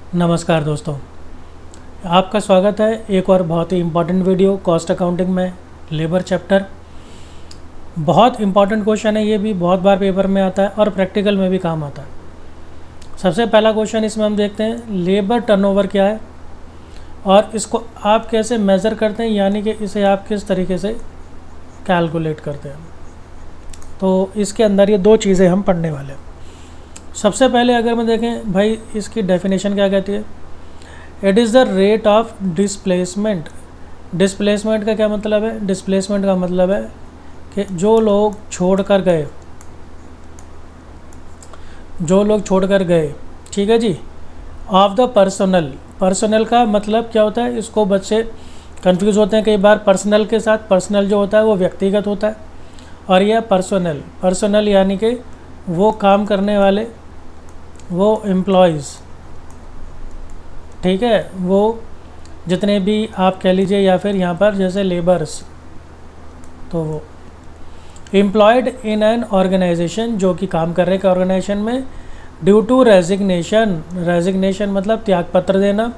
नमस्कार दोस्तों, आपका स्वागत है एक और बहुत ही इम्पॉर्टेंट वीडियो कॉस्ट अकाउंटिंग में लेबर चैप्टर। बहुत इम्पॉर्टेंट क्वेश्चन है, ये भी बहुत बार पेपर में आता है और प्रैक्टिकल में भी काम आता है। सबसे पहला क्वेश्चन इसमें हम देखते हैं लेबर टर्नओवर क्या है और इसको आप कैसे मेज़र करते हैं, यानी कि इसे आप किस तरीके से कैलकुलेट करते हैं। तो इसके अंदर ये दो चीज़ें हम पढ़ने वाले हैं। सबसे पहले अगर मैं देखें भाई, इसकी डेफिनेशन क्या कहती है। It is the rate of displacement. Displacement का क्या मतलब है? डिस्प्लेसमेंट का मतलब है कि जो लोग छोड़ कर गए, ठीक है जी, ऑफ द पर्सनल। पर्सनल का मतलब क्या होता है, इसको बच्चे कंफ्यूज होते हैं कई बार पर्सनल के साथ। पर्सनल जो होता है वो व्यक्तिगत होता है और यह पर्सनल यानी कि वो काम करने वाले, वो एम्प्लॉयज़, ठीक है, वो जितने भी आप कह लीजिए, या फिर यहाँ पर जैसे लेबर्स, तो वो एम्प्लॉयड इन एन ऑर्गेनाइजेशन, जो कि काम कर रहे हैं ऑर्गेनाइजेशन में, ड्यू टू रेजिग्नेशन मतलब त्यागपत्र देना।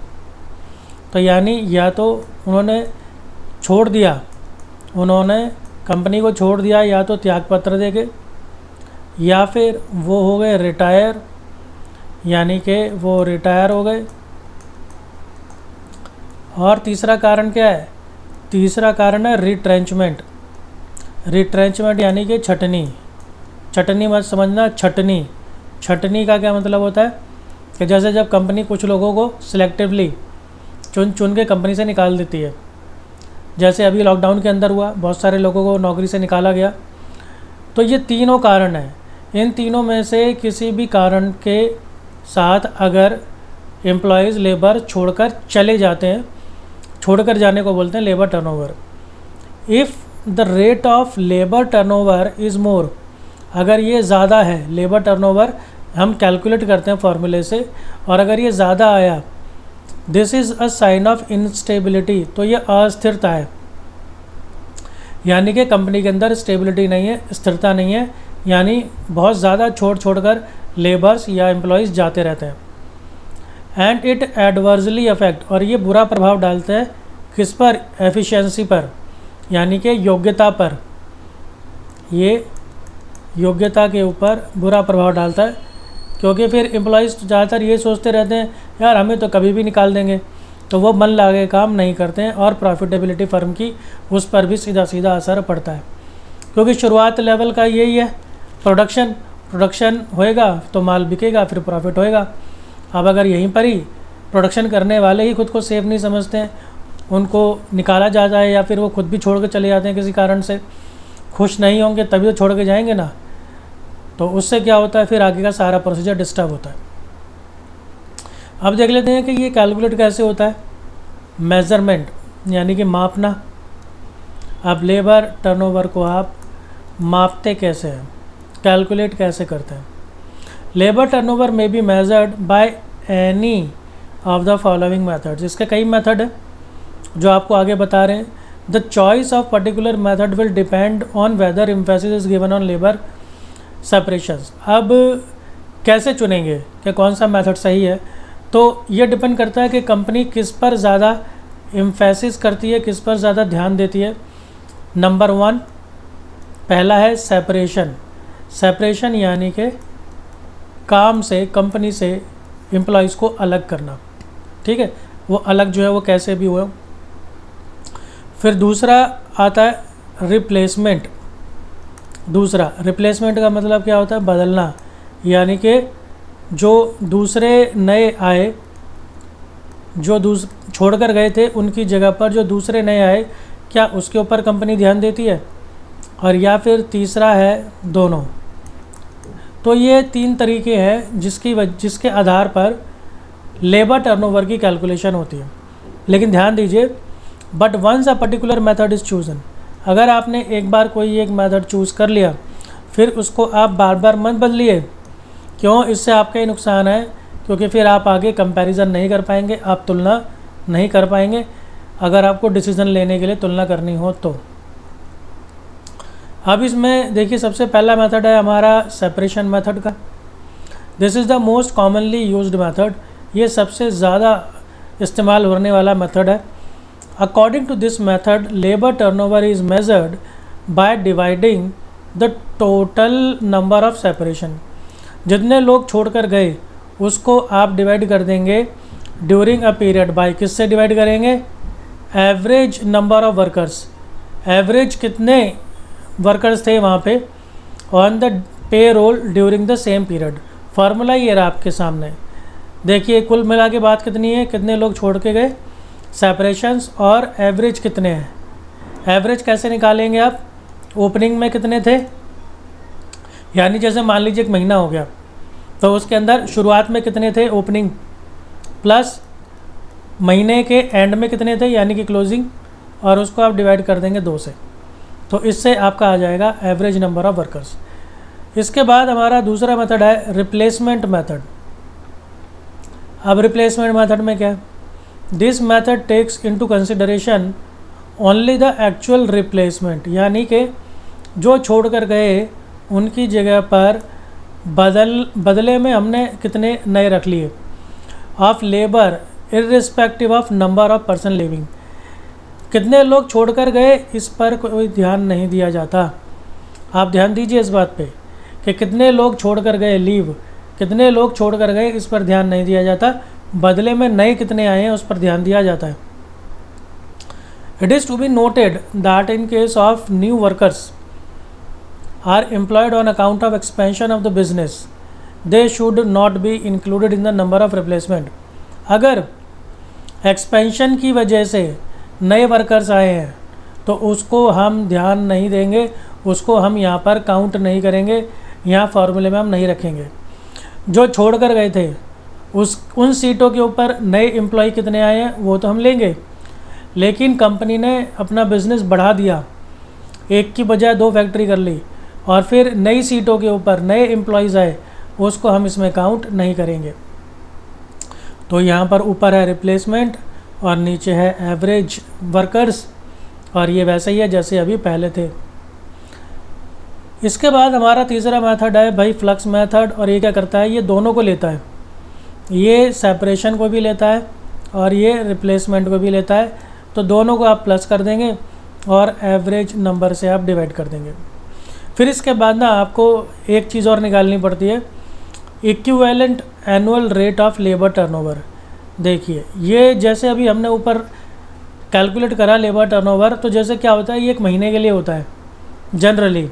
तो यानी या तो उन्होंने छोड़ दिया, उन्होंने कंपनी को छोड़ दिया, या तो त्यागपत्र दे के, या फिर वो हो गए रिटायर, यानी कि वो रिटायर हो गए। और तीसरा कारण क्या है? तीसरा कारण है रिट्रेंचमेंट। रिट्रेंचमेंट यानी कि छटनी मत समझना, छटनी का क्या मतलब होता है कि जैसे जब कंपनी कुछ लोगों को सिलेक्टिवली चुन के कंपनी से निकाल देती है, जैसे अभी लॉकडाउन के अंदर हुआ, बहुत सारे लोगों को नौकरी से निकाला गया। तो ये तीनों कारण हैं। इन तीनों में से किसी भी कारण के साथ अगर एम्प्लॉयज़ लेबर छोड़कर चले जाते हैं, छोड़कर जाने को बोलते हैं labour turnover. If the rate of labour turnover is more, अगर ये ज़्यादा है, लेबर टर्नओवर हम कैलकुलेट करते हैं फॉर्मूले से, और अगर ये ज़्यादा आया, this is a sign of instability, तो ये अस्थिरता है, यानी कि कंपनी के अंदर स्टेबिलिटी नहीं है, स्थिरता नहीं है, यानी बहुत ज़्यादा छोड़ कर लेबर्स या एम्प्लॉयज़ जाते रहते हैं। एंड इट एडवर्सली अफेक्ट, और ये बुरा प्रभाव डालते हैं किस पर? एफिशिएंसी पर, यानी कि योग्यता पर। ये योग्यता के ऊपर बुरा प्रभाव डालता है, क्योंकि फिर एम्प्लॉयज़ ज़्यादातर ये सोचते रहते हैं यार हमें तो कभी भी निकाल देंगे, तो वो मन लगा के काम नहीं करते हैं और प्रॉफिटेबिलिटी फर्म की उस पर भी सीधा असर पड़ता है। क्योंकि शुरुआत लेवल का यही है, प्रोडक्शन होएगा तो माल बिकेगा, फिर प्रॉफिट होएगा। अब अगर यहीं पर ही प्रोडक्शन करने वाले ही खुद को सेफ नहीं समझते हैं, उनको निकाला जा जाए या फिर वो खुद भी छोड़ के चले जाते हैं किसी कारण से, खुश नहीं होंगे तभी तो छोड़ के जाएंगे ना, तो उससे क्या होता है, फिर आगे का सारा प्रोसीजर डिस्टर्ब होता है। अब देख लेते हैं कि ये कैलकुलेट कैसे होता है। मेज़रमेंट यानी कि मापना। अब लेबर टर्नओवर को आप मापते कैसे हैं, कैलकुलेट कैसे करते हैं? लेबर टर्नओवर में be measured by any of the following methods. इसके कई मेथड हैं जो आपको आगे बता रहे हैं। The choice of particular method will depend on whether emphasis is given on labour separations. अब कैसे चुनेंगे कि कौन सा मेथड सही है? तो ये डिपेंड करता है कि कंपनी किस पर ज़्यादा एम्फेसिस करती है, किस पर ज़्यादा ध्यान देती है। नंबर 1 पहला है सेपरेशन यानी कि काम से, कंपनी से एम्प्लॉयज़ को अलग करना, ठीक है, वो अलग जो है वो कैसे भी हो। फिर दूसरा आता है रिप्लेसमेंट। दूसरा रिप्लेसमेंट का मतलब क्या होता है? बदलना, यानी कि जो दूसरे नए आए, जो छोड़ कर गए थे उनकी जगह पर जो दूसरे नए आए, क्या उसके ऊपर कंपनी ध्यान देती है? और या फिर तीसरा है दोनों। तो ये 3 तरीके हैं जिसके आधार पर लेबर टर्नओवर की कैलकुलेशन होती है। लेकिन ध्यान दीजिए, but once a particular method is chosen, अगर आपने एक बार कोई एक मेथड चूज़ कर लिया, फिर उसको आप बार बार मत बदलिए। क्यों? इससे आपका ही नुकसान है, क्योंकि फिर आप आगे कंपैरिजन नहीं कर पाएंगे, आप तुलना नहीं कर पाएंगे अगर आपको डिसीज़न लेने के लिए तुलना करनी हो तो। अब इसमें देखिए, सबसे पहला मेथड है हमारा सेपरेशन मेथड का। This is the most commonly used method. ये सबसे ज़्यादा इस्तेमाल होने वाला मेथड है। According to this method labour turnover is measured by dividing the total number of separation. जितने लोग छोड़कर गए उसको आप डिवाइड कर देंगे ड्यूरिंग अ पीरियड बाय, किससे डिवाइड करेंगे? Average number of workers, average कितने वर्कर्स थे वहाँ पे on the payroll during the same period. Formula ये रहा आपके सामने। देखिए कुल मिला के बात कितनी है, कितने लोग छोड़ के गए, सेपरेशंस और एवरेज कितने हैं। एवरेज कैसे निकालेंगे आप? ओपनिंग में कितने थे, यानी जैसे मान लीजिए एक महीना हो गया तो उसके अंदर शुरुआत में कितने थे ओपनिंग, प्लस महीने के एंड में कितने थे यानी कि क्लोजिंग, और उसको आप डिवाइड कर देंगे 2 से, तो इससे आपका आ जाएगा एवरेज नंबर ऑफ वर्कर्स। इसके बाद हमारा दूसरा मेथड है रिप्लेसमेंट मेथड। अब रिप्लेसमेंट मेथड में क्या है? This method takes into consideration only the actual replacement, यानी कि जो छोड़ कर गए उनकी जगह पर बदले में हमने कितने नए रख लिए of labour irrespective of number of person living. कितने लोग छोड़कर गए इस पर कोई ध्यान नहीं दिया जाता। आप ध्यान दीजिए इस बात पे कि कितने लोग छोड़कर गए, लीव कितने लोग छोड़कर गए इस पर ध्यान नहीं दिया जाता, बदले में नए कितने आए हैं उस पर ध्यान दिया जाता है। It is to be noted that in case of new workers are employed on account of expansion of the business, they should not be included in the number of replacement। अगर एक्सपेंशन की वजह से नए workers आए हैं तो उसको हम ध्यान नहीं देंगे, उसको हम यहाँ पर काउंट नहीं करेंगे, यहाँ फार्मूले में हम नहीं रखेंगे। जो छोड़ कर गए थे उन सीटों के ऊपर नए एम्प्लॉय कितने आए हैं वो तो हम लेंगे, लेकिन कंपनी ने अपना बिज़नेस बढ़ा दिया, एक की बजाय 2 फैक्ट्री कर ली और फिर नई सीटों के ऊपर नए एम्प्लॉयज़ आए, उसको हम इसमें काउंट नहीं करेंगे। तो यहाँ पर ऊपर है रिप्लेसमेंट और नीचे है एवरेज वर्कर्स, और ये वैसे ही है जैसे अभी पहले थे। इसके बाद हमारा तीसरा मेथड है भाई फ्लक्स मेथड, और ये क्या करता है? ये दोनों को लेता है, ये सेपरेशन को भी लेता है और ये रिप्लेसमेंट को भी लेता है। तो दोनों को आप प्लस कर देंगे और एवरेज नंबर से आप डिवाइड कर देंगे। फिर इसके बाद ना आपको एक चीज़ और निकालनी पड़ती है, equivalent annual rate of labour turnover. देखिए ये जैसे अभी हमने ऊपर कैलकुलेट करा लेबर टर्नओवर, तो जैसे क्या होता है ये एक महीने के लिए होता है जनरली,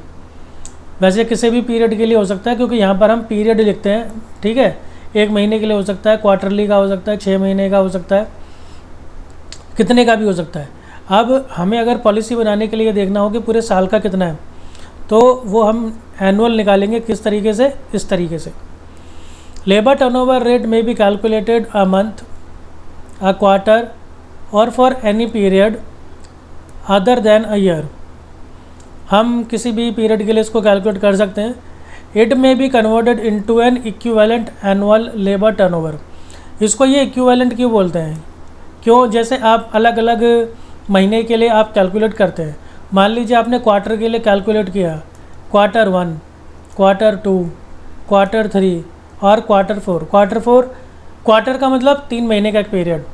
वैसे किसी भी पीरियड के लिए हो सकता है क्योंकि यहाँ पर हम पीरियड लिखते हैं, ठीक है। 1 महीने के लिए हो सकता है, क्वार्टरली का हो सकता है, 6 महीने का हो सकता है, कितने का भी हो सकता है। अब हमें अगर पॉलिसी बनाने के लिए देखना हो कि पूरे साल का कितना है, तो वो हम एनुअल निकालेंगे। किस तरीके से? इस तरीके से लेबर टर्नओवर रेट में be calculated a month, a quarter और for any period other than a year. हम किसी भी पीरियड के लिए इसको कैलकुलेट कर सकते हैं। इट में be converted into an equivalent annual labour turnover. इसको ये इक्विवेलेंट क्यों बोलते हैं? क्यों? जैसे आप अलग अलग महीने के लिए आप कैलकुलेट करते हैं। मान लीजिए आपने क्वार्टर के लिए कैलकुलेट किया, क्वार्टर 1, क्वार्टर 2, क्वार्टर 3 और क्वार्टर 4। क्वार्टर का मतलब 3 महीने का एक पीरियड।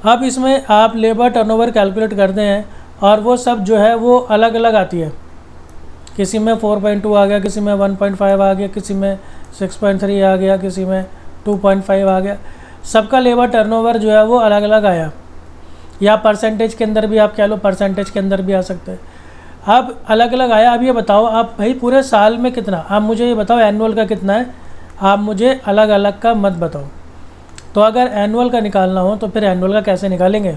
अब इसमें आप लेबर टर्नओवर कैलकुलेट करते हैं और वो सब जो है वो अलग अलग आती है, किसी में 4.2 आ गया, किसी में 1.5 आ गया, किसी में 6.3 आ गया, किसी में 2.5 आ गया। सबका लेबर टर्नओवर जो है वो अलग अलग आया, या परसेंटेज के अंदर भी आप कह लो, परसेंटेज के अंदर भी आ सकते हैं। अब अलग अलग आया। अब ये बताओ आप भाई पूरे साल में कितना, आप मुझे ये बताओ एनुअल का कितना है, आप मुझे अलग अलग का मत बताओ। तो अगर एनुअल का निकालना हो तो फिर एनुअल का कैसे निकालेंगे?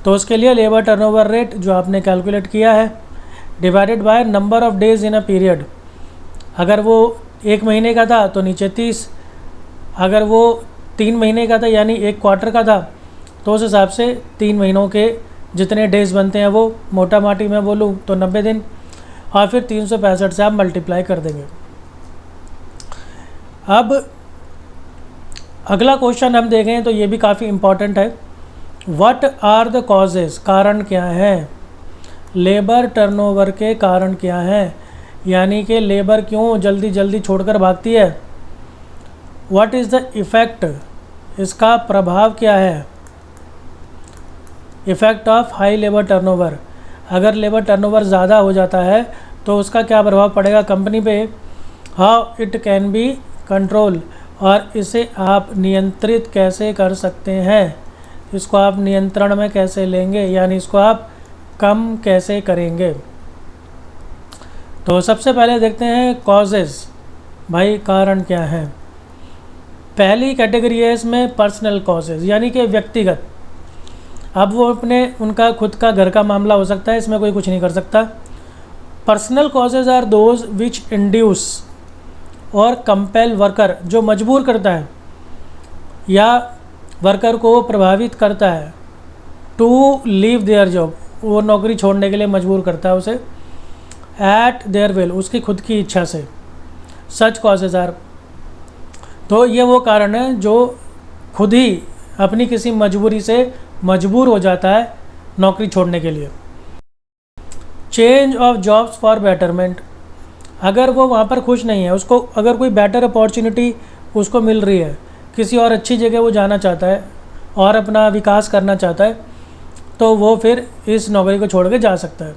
तो उसके लिए लेबर टर्नओवर रेट जो आपने कैलकुलेट किया है divided by number of days in a period. अगर वो 1 महीने का था तो नीचे 30, अगर वो 3 महीने का था यानी 1 क्वार्टर का था तो उस हिसाब से 3 महीनों के जितने डेज़ बनते हैं वो मोटा माटी में बोलूँ तो 90 दिन, और फिर 365 से आप मल्टीप्लाई कर देंगे। अब अगला क्वेश्चन हम देखें तो ये भी काफ़ी इम्पॉर्टेंट है। व्हाट आर द कॉजेज़, कारण क्या हैं? लेबर टर्नओवर के कारण क्या हैं, यानी कि लेबर क्यों जल्दी जल्दी छोड़कर भागती है, व्हाट इज़ द इफ़ेक्ट, इसका प्रभाव क्या है। Effect of high labour turnover, अगर लेबर टर्नओवर ज़्यादा हो जाता है तो उसका क्या प्रभाव पड़ेगा कंपनी पे। How it can be control, और इसे आप नियंत्रित कैसे कर सकते हैं, इसको आप नियंत्रण में कैसे लेंगे, यानी इसको आप कम कैसे करेंगे। तो सबसे पहले देखते हैं कॉजेज़, भाई कारण क्या है। पहली कैटेगरी है इसमें पर्सनल कॉजेज़, यानी कि व्यक्तिगत। अब वो उनका खुद का घर का मामला हो सकता है, इसमें कोई कुछ नहीं कर सकता। Personal causes are those which induce और कंपेल वर्कर, जो मजबूर करता है या वर्कर को प्रभावित करता है टू लीव देयर जॉब, वो नौकरी छोड़ने के लिए मजबूर करता है उसे एट देयर विल, उसकी खुद की इच्छा से। सच कॉजेज़ आर, तो ये वो कारण है जो खुद ही अपनी किसी मजबूरी से मजबूर हो जाता है नौकरी छोड़ने के लिए। Change of jobs for betterment, अगर वो वहाँ पर खुश नहीं है, उसको अगर कोई बेटर अपॉर्चुनिटी उसको मिल रही है, किसी और अच्छी जगह वो जाना चाहता है और अपना विकास करना चाहता है, तो वो फिर इस नौकरी को छोड़ के जा सकता है।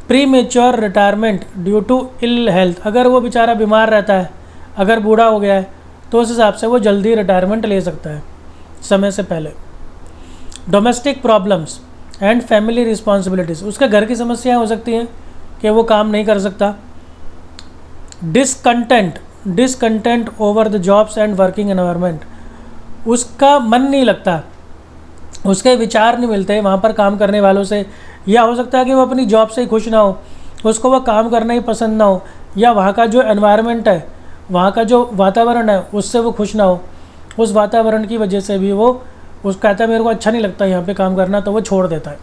Premature retirement due to ill health, अगर वो बेचारा बीमार रहता है, अगर बूढ़ा हो गया है, तो उस हिसाब से वो जल्दी रिटायरमेंट ले सकता है समय से पहले। Domestic problems and family responsibilities, उसके घर की समस्याएं हो सकती हैं कि वो काम नहीं कर सकता। Discontent over the jobs and working environment, उसका मन नहीं लगता, उसके विचार नहीं मिलते वहाँ पर काम करने वालों से, या हो सकता है कि वो अपनी जॉब से ही खुश ना हो, उसको वो काम करना ही पसंद ना हो, या वहाँ का जो एनवायरनमेंट है, वहाँ का जो वातावरण है उससे वो खुश ना हो, उस वातावरण की वजह से भी वो कहता है मेरे को अच्छा नहीं लगता यहाँ पे काम करना, तो वो छोड़ देता है।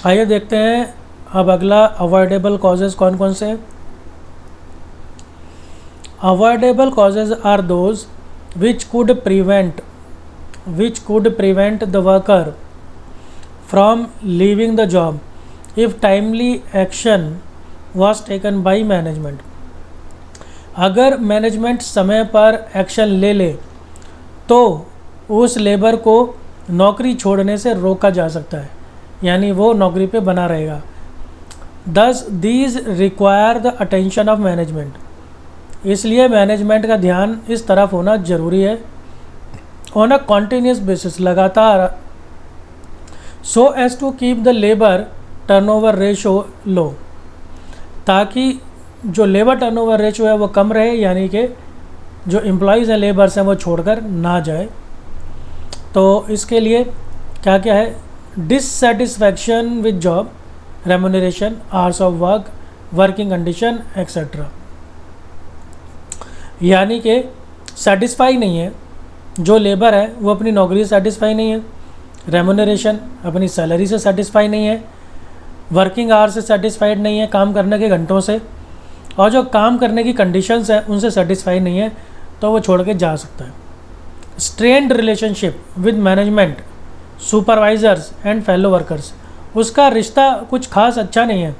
आइए देखते हैं अब अगला अवॉइडेबल कॉजेज़ कौन कौन से हैं। Avoidable causes are those which could prevent the worker from leaving the job if timely action was taken by management, अगर मैनेजमेंट समय पर एक्शन ले ले तो उस लेबर को नौकरी छोड़ने से रोका जा सकता है, यानी वो नौकरी पे बना रहेगा। दस these require the attention of management, इसलिए मैनेजमेंट का ध्यान इस तरफ होना ज़रूरी है ऑन अ कॉन्टीन्यूस बेसिस, लगातार, so as to keep the labour turnover ratio low, ताकि जो लेबर टर्नओवर रेशो है वो कम रहे, यानी कि जो एम्प्लॉयज़ हैं, लेबर्स हैं, वो छोड़कर ना जाए। तो इसके लिए क्या क्या है, dissatisfaction with job, remuneration, hours of work, working condition etcetera, यानी कि सेटिस्फाई नहीं है, जो लेबर है वो अपनी नौकरी से सेटिस्फाई नहीं है, रेम्यूनरेशन अपनी सैलरी से सेटिस्फाई नहीं है, वर्किंग आवर्स से सेटिस्फाइड नहीं है काम करने के घंटों से, और जो काम करने की कंडीशंस हैं उनसे सेटिस्फाई नहीं है, तो वो छोड़ के जा सकता है। Strained relationship with management, supervisors and fellow workers, उसका रिश्ता कुछ खास अच्छा नहीं है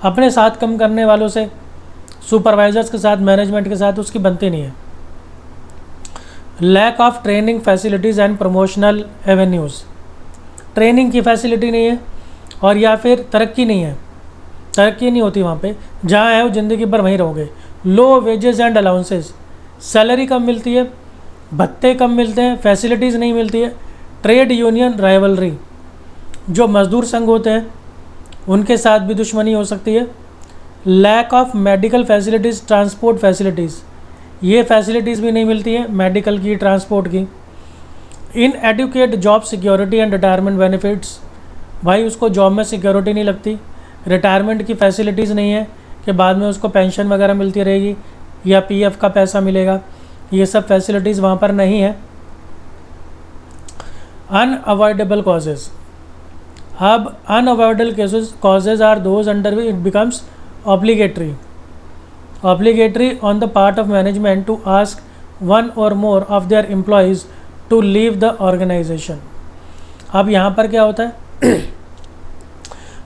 अपने साथ काम करने वालों से, सुपरवाइजर्स के साथ, मैनेजमेंट के साथ उसकी बनती नहीं है। Lack of training facilities and promotional avenues, training की फैसिलिटी नहीं है और या फिर तरक्की नहीं है, तरक्की नहीं होती वहाँ पे, जहाँ है वो ज़िंदगी भर वहीं रहोगे। Low wages and allowances, salary कम मिलती है, भत्ते कम मिलते हैं, फैसिलिटीज़ नहीं मिलती है। ट्रेड यूनियन राइवलरी, जो मज़दूर संघ होते हैं उनके साथ भी दुश्मनी हो सकती है। Lack of medical facilities, transport facilities, ये फैसिलिटीज़ भी नहीं मिलती है मेडिकल की, ट्रांसपोर्ट की। Inadequate job security and retirement benefits, भाई उसको जॉब में सिक्योरिटी नहीं लगती, रिटायरमेंट की फैसिलिटीज़ नहीं है कि बाद में उसको पेंशन वगैरह मिलती रहेगी या पीएफ का पैसा मिलेगा, ये सब फैसिलिटीज़ वहाँ पर नहीं है। अनअवॉइडेबल कॉजेज़, अब unavoidable causes are those under which it becomes obligatory on the part of management to ask one or more of their employees to leave the organization। अब यहाँ पर क्या होता है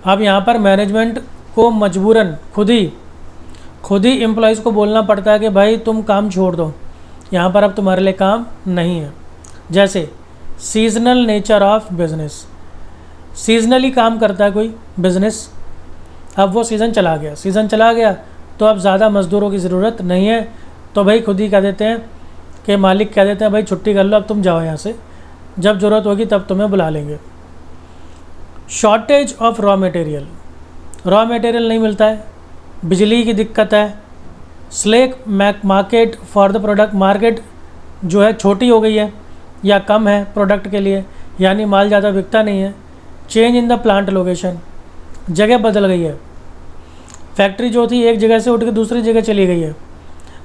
अब यहाँ पर मैनेजमेंट को मजबूरन खुद ही एम्प्लॉयज़ को बोलना पड़ता है कि भाई तुम काम छोड़ दो, यहाँ पर अब तुम्हारे लिए काम नहीं है। जैसे seasonal nature of business, seasonally काम करता है कोई बिजनेस, अब वो सीज़न चला गया तो अब ज़्यादा मज़दूरों की ज़रूरत नहीं है, तो भाई खुद ही कह देते हैं कि मालिक कह देते हैं भाई छुट्टी कर लो, अब तुम जाओ यहाँ से, जब ज़रूरत होगी तब तुम्हें बुला लेंगे। शॉर्टेज ऑफ रॉ मटेरियल नहीं मिलता है, बिजली की दिक्कत है, slack market for the product, market जो है छोटी हो गई है या कम है प्रोडक्ट के लिए, यानी माल ज़्यादा बिकता नहीं है। Change in the plant location, जगह बदल गई है, फैक्ट्री जो थी एक जगह से उठ के दूसरी जगह चली गई है।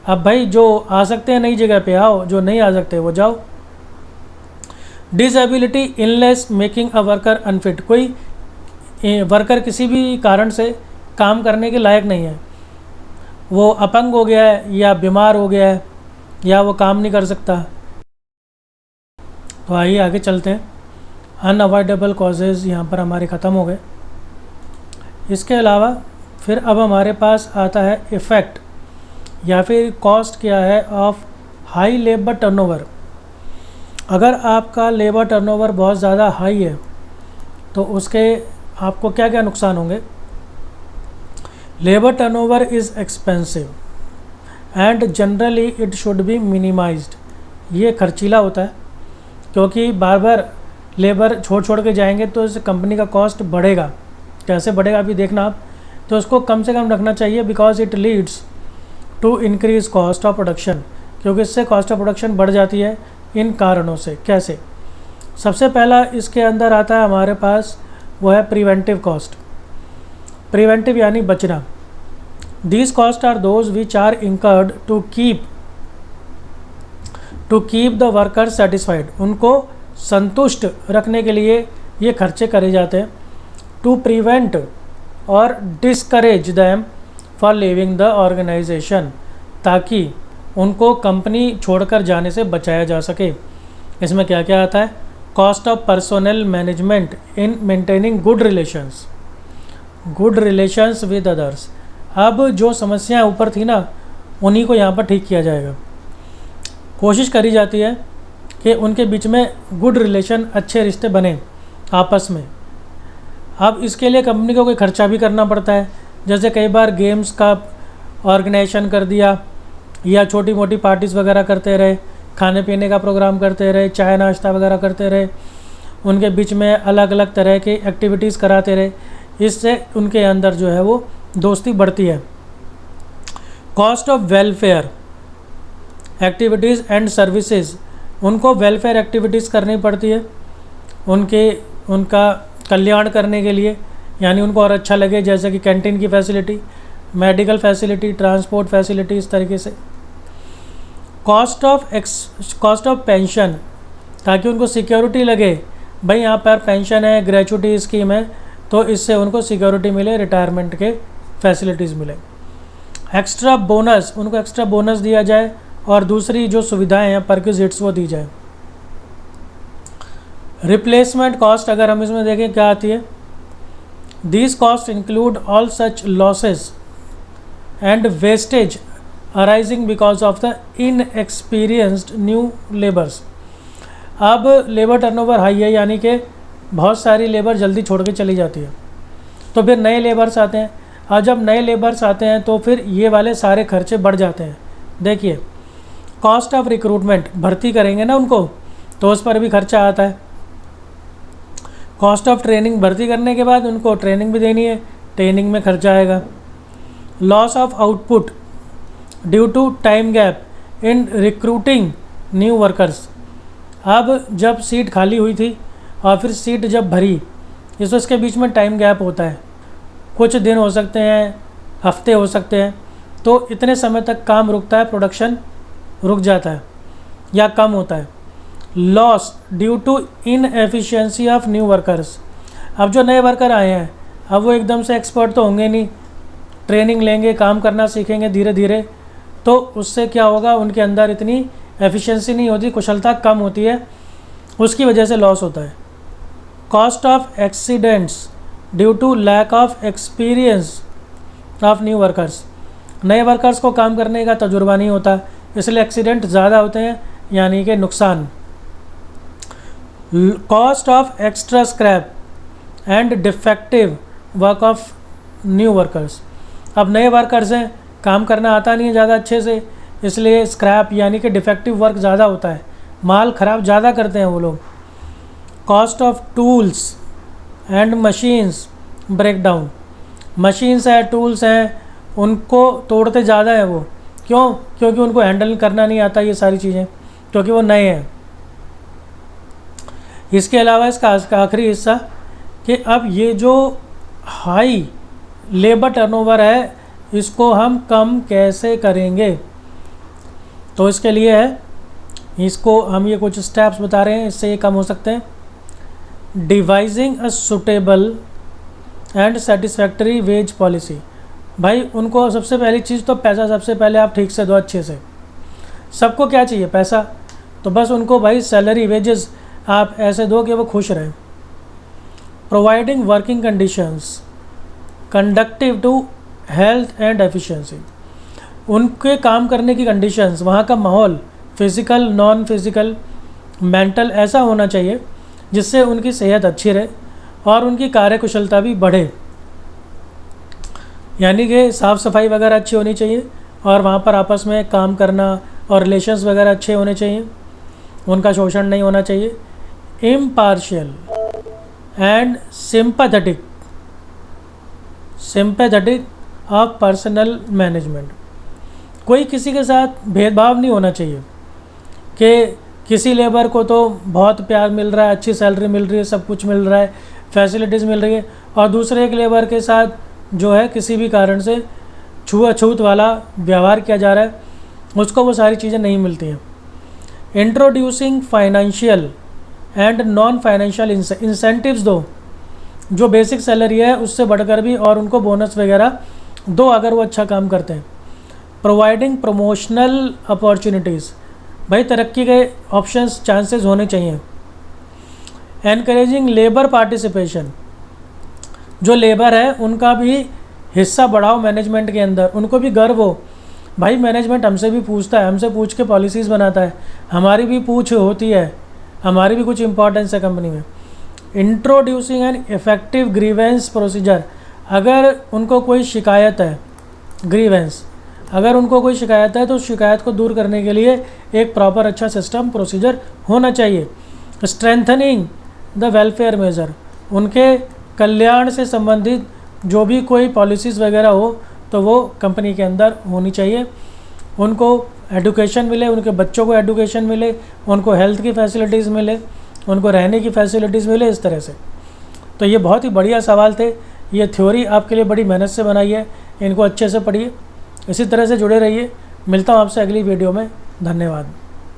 अब भाई जो आ सकते हैं नई जगह पे आओ, जो नहीं आ सकते वो जाओ। Disability unless making a worker unfit, कोई वर्कर किसी भी कारण से काम करने के लायक नहीं है, वो अपंग हो गया है या बीमार हो गया है या वो काम नहीं कर सकता। तो आइए आगे चलते हैं। अनअवॉइडेबल कॉजेज़ यहाँ पर हमारे ख़त्म हो गए। इसके अलावा फिर अब हमारे पास आता है इफ़ेक्ट या फिर कॉस्ट क्या है ऑफ हाई लेबर टर्नओवर। अगर आपका लेबर टर्नओवर बहुत ज़्यादा हाई है तो उसके आपको क्या क्या नुकसान होंगे। Labour turnover is expensive and generally it should be minimised. ये खर्चीला होता है क्योंकि बार बार लेबर छोड़ के जाएंगे तो इस कंपनी का कॉस्ट बढ़ेगा। कैसे बढ़ेगा अभी देखना आप, तो उसको कम से कम रखना चाहिए because it leads to increase cost of production, क्योंकि इससे कॉस्ट ऑफ प्रोडक्शन बढ़ जाती है इन कारणों से। कैसे? सबसे पहला इसके अंदर आता है हमारे पास, वो है प्रिवेंटिव कॉस्ट। प्रिवेंटिव यानी बचना। These cost are those which are incurred to keep the worker satisfied. उनको संतुष्ट रखने के लिए ये खर्चे करे जाते हैं। टू प्रिवेंट और discourage them for leaving the organization, ताकि उनको कंपनी छोड़कर जाने से बचाया जा सके। इसमें क्या क्या आता है? Cost of personnel management in maintaining good relations with others. अब जो समस्याएं ऊपर थी ना, उन्हीं को यहाँ पर ठीक किया जाएगा। कोशिश करी जाती है कि उनके बीच में गुड रिलेशन, अच्छे रिश्ते बने आपस में। अब इसके लिए कंपनी को कोई खर्चा भी करना पड़ता है, जैसे कई बार गेम्स का ऑर्गेनाइजेशन कर दिया या छोटी मोटी पार्टीज़ वगैरह करते रहे, खाने पीने का प्रोग्राम करते रहे, चाय नाश्ता वगैरह करते रहे, उनके बीच में अलग अलग तरह की एक्टिविटीज़ कराते रहे। इससे उनके अंदर जो है वो दोस्ती बढ़ती है। Cost of welfare activities and services, उनको वेलफेयर एक्टिविटीज़ करनी पड़ती है उनका कल्याण करने के लिए, यानी उनको और अच्छा लगे, जैसे कि कैंटीन की facility, medical facility, transport facility, इस तरीके से। कॉस्ट ऑफ पेंशन, ताकि उनको सिक्योरिटी लगे, भाई यहाँ पर पेंशन है, ग्रेचुटी स्कीम है, तो इससे उनको सिक्योरिटी मिले, रिटायरमेंट के फैसिलिटीज़ मिले। एक्स्ट्रा बोनस, उनको एक्स्ट्रा बोनस दिया जाए और दूसरी जो सुविधाएं हैं परक्विजिट्स वो दी जाए। रिप्लेसमेंट कॉस्ट अगर हम इसमें देखें क्या आती है, these cost include all such losses and wastage arising because of the inexperienced new labours. अब लेबर टर्नओवर हाई है, यानी कि बहुत सारी लेबर जल्दी छोड़ के चली जाती है, तो फिर नए लेबर्स आते हैं, और जब नए लेबर्स आते हैं तो फिर ये वाले सारे खर्चे बढ़ जाते हैं। देखिए, कॉस्ट ऑफ रिक्रूटमेंट, भर्ती करेंगे ना उनको तो उस पर भी खर्चा आता है। कॉस्ट ऑफ ट्रेनिंग, भर्ती करने के बाद उनको ट्रेनिंग भी देनी है, ट्रेनिंग में खर्चा आएगा। Loss of output due to time gap in recruiting new workers. अब जब सीट खाली हुई थी और फिर सीट जब भरी, इसके बीच में टाइम गैप होता है, कुछ दिन हो सकते हैं, हफ्ते हो सकते हैं, तो इतने समय तक काम रुकता है, प्रोडक्शन रुक जाता है या कम होता है। Loss due to inefficiency of new workers. अब जो नए वर्कर आए हैं, अब वो एकदम से एक्सपर्ट तो होंगे नहीं, ट्रेनिंग लेंगे, काम करना सीखेंगे धीरे धीरे, तो उससे क्या होगा, उनके अंदर इतनी एफिशिएंसी नहीं होती, कुशलता कम होती है, उसकी वजह से लॉस होता है। Cost of accidents due to lack of experience of new workers. नए वर्कर्स को काम करने का तजुर्बा नहीं होता, इसलिए एक्सीडेंट ज़्यादा होते हैं, यानी कि नुकसान। Cost of extra scrap and defective work of new workers. अब नए वर्कर्स हैं, काम करना आता नहीं है ज़्यादा अच्छे से, इसलिए स्क्रैप यानी कि डिफेक्टिव वर्क ज़्यादा होता है, माल ख़राब ज़्यादा करते हैं वो लोग। Cost of tools and machines break down. Machines हैं, टूल्स हैं, उनको तोड़ते ज़्यादा हैं वो। क्यों? क्योंकि उनको हैंडल करना नहीं आता ये सारी चीज़ें, क्योंकि वो नए हैं। इसके अलावा इसका आखिरी हिस्सा कि अब ये जो हाई लेबर टर्नओवर है इसको हम कम कैसे करेंगे, तो इसके लिए है, इसको हम ये कुछ स्टेप्स बता रहे हैं, इससे ये कम हो सकते हैं। Devising a suitable and satisfactory wage policy. भाई उनको सबसे पहली चीज़ तो पैसा सबसे पहले आप ठीक से दो, अच्छे से। सबको क्या चाहिए? पैसा। तो बस उनको भाई सैलरी वेजेस आप ऐसे दो कि वो खुश रहें। Providing working conditions conductive to health and efficiency. उनके काम करने की कंडीशंस, वहाँ का माहौल, फिज़िकल, नॉन फिज़िकल, मेंटल ऐसा होना चाहिए जिससे उनकी सेहत अच्छी रहे और उनकी कार्यकुशलता भी बढ़े। यानी कि साफ़ सफाई वगैरह अच्छी होनी चाहिए और वहाँ पर आपस में काम करना और रिलेशंस वगैरह अच्छे होने चाहिए, उनका शोषण नहीं होना चाहिए। Impartial and sympathetic of personal management. कोई किसी के साथ भेदभाव नहीं होना चाहिए कि किसी लेबर को तो बहुत प्यार मिल रहा है, अच्छी सैलरी मिल रही है, सब कुछ मिल रहा है, फैसिलिटीज़ मिल रही है, और दूसरे एक लेबर के साथ जो है किसी भी कारण से छूआछूत वाला व्यवहार किया जा रहा है, उसको वो सारी चीज़ें नहीं मिलती हैं। Introducing financial and non financial incentives दो, जो बेसिक सैलरी है उससे बढ़कर भी, और उनको बोनस वगैरह दो अगर वो अच्छा काम करते हैं। प्रोवाइडिंग प्रमोशनल अपॉर्चुनिटीज़, भाई तरक्की के ऑप्शंस, चांसेस होने चाहिए। एनकरेजिंग लेबर पार्टिसिपेशन, जो लेबर है उनका भी हिस्सा बढ़ाओ मैनेजमेंट के अंदर, उनको भी गर्व हो। भाई मैनेजमेंट हमसे भी पूछता है, हमसे पूछ के पॉलिसीज़ बनाता है, हमारी भी पूछ होती है, हमारी भी कुछ इंपॉर्टेंस है कंपनी में। Introducing an effective grievance procedure, अगर उनको कोई शिकायत है, ग्रीवेंस, अगर उनको कोई शिकायत है तो शिकायत को दूर करने के लिए एक प्रॉपर अच्छा सिस्टम, प्रोसीजर होना चाहिए। स्ट्रेंथनिंग द वेलफेयर मेजर, उनके कल्याण से संबंधित जो भी कोई पॉलिसीज़ वगैरह हो तो वो कंपनी के अंदर होनी चाहिए। उनको एडुकेशन मिले, उनके बच्चों को एडुकेशन मिले, उनको हेल्थ की फैसिलिटीज़ मिले, उनको रहने की फैसिलिटीज़ मिले, इस तरह से। तो ये बहुत ही बढ़िया सवाल थे, ये थ्योरी आपके लिए बड़ी मेहनत से बनाई है, इनको अच्छे से पढ़िए, इसी तरह से जुड़े रहिए। मिलता हूँ आपसे अगली वीडियो में, धन्यवाद।